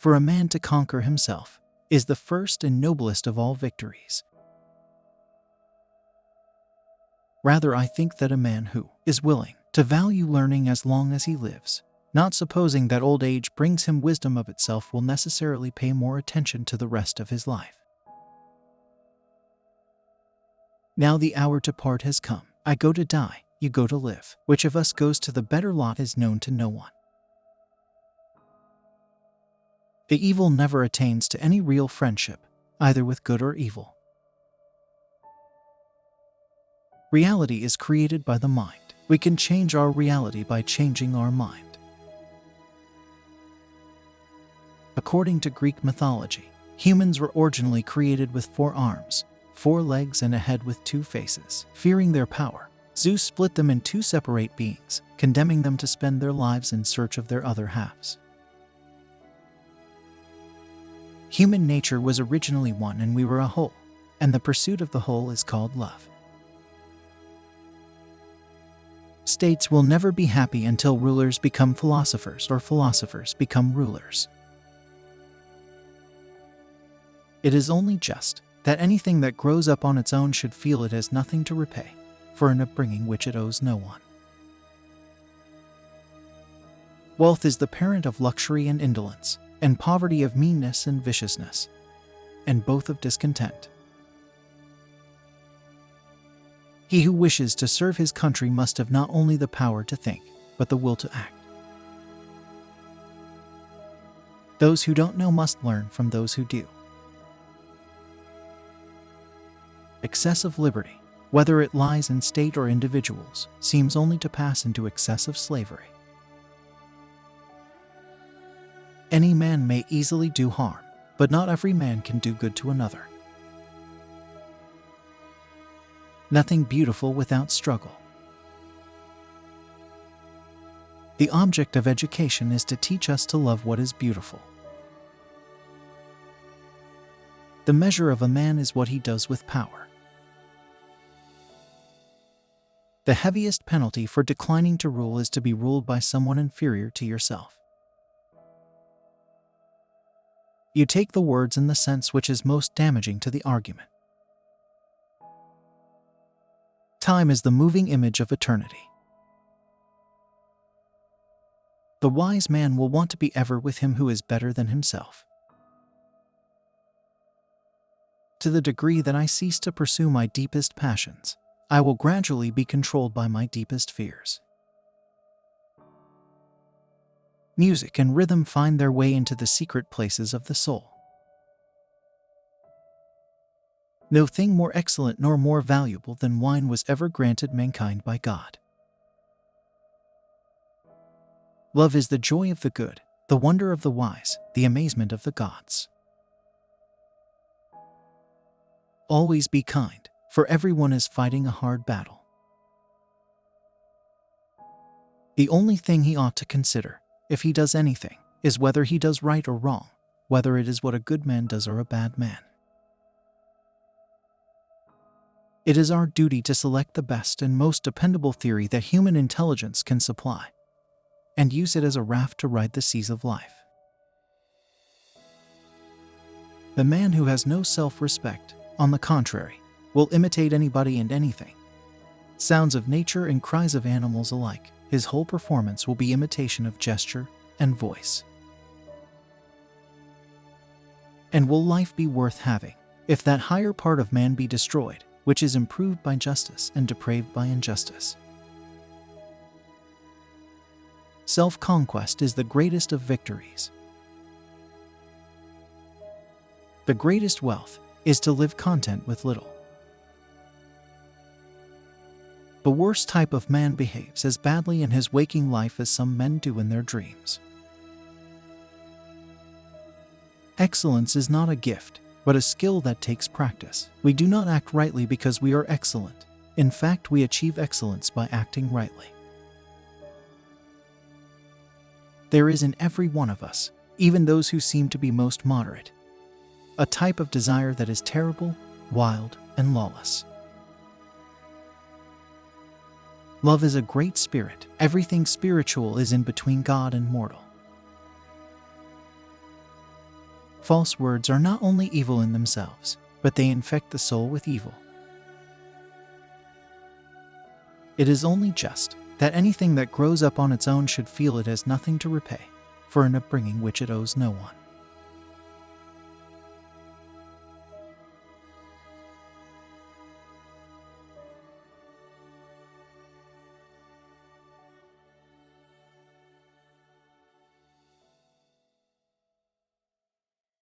For a man to conquer himself is the first and noblest of all victories. Rather, I think that a man who is willing to value learning as long as he lives, not supposing that old age brings him wisdom of itself, will necessarily pay more attention to the rest of his life. Now the hour to part has come. I go to die, you go to live. Which of us goes to the better lot is known to no one. The evil never attains to any real friendship, either with good or evil. Reality is created by the mind. We can change our reality by changing our mind. According to Greek mythology, humans were originally created with 4 arms, 4 legs, and a head with 2 faces. Fearing their power, Zeus split them in 2 separate beings, condemning them to spend their lives in search of their other halves. Human nature was originally one, and we were a whole, and the pursuit of the whole is called love. States will never be happy until rulers become philosophers or philosophers become rulers. It is only just that anything that grows up on its own should feel it has nothing to repay for an upbringing which it owes no one. Wealth is the parent of luxury and indolence, and poverty of meanness and viciousness, and both of discontent. He who wishes to serve his country must have not only the power to think, but the will to act. Those who don't know must learn from those who do. Excessive liberty, whether it lies in state or individuals, seems only to pass into excessive slavery. Any man may easily do harm, but not every man can do good to another. Nothing beautiful without struggle. The object of education is to teach us to love what is beautiful. The measure of a man is what he does with power. The heaviest penalty for declining to rule is to be ruled by someone inferior to yourself. You take the words in the sense which is most damaging to the argument. Time is the moving image of eternity. The wise man will want to be ever with him who is better than himself. To the degree that I cease to pursue my deepest passions, I will gradually be controlled by my deepest fears. Music and rhythm find their way into the secret places of the soul. No thing more excellent nor more valuable than wine was ever granted mankind by God. Love is the joy of the good, the wonder of the wise, the amazement of the gods. Always be kind, for everyone is fighting a hard battle. The only thing he ought to consider, if he does anything, is whether he does right or wrong, whether it is what a good man does or a bad man. It is our duty to select the best and most dependable theory that human intelligence can supply, and use it as a raft to ride the seas of life. The man who has no self-respect, on the contrary, will imitate anybody and anything. Sounds of nature and cries of animals alike, his whole performance will be imitation of gesture and voice. And will life be worth having, if that higher part of man be destroyed, which is improved by justice and depraved by injustice? Self-conquest is the greatest of victories. The greatest wealth is to live content with little. The worst type of man behaves as badly in his waking life as some men do in their dreams. Excellence is not a gift, but a skill that takes practice. We do not act rightly because we are excellent. In fact, we achieve excellence by acting rightly. There is in every one of us, even those who seem to be most moderate, a type of desire that is terrible, wild, and lawless. Love is a great spirit. Everything spiritual is in between God and mortal. False words are not only evil in themselves, but they infect the soul with evil. It is only just that anything that grows up on its own should feel it has nothing to repay for an upbringing which it owes no one.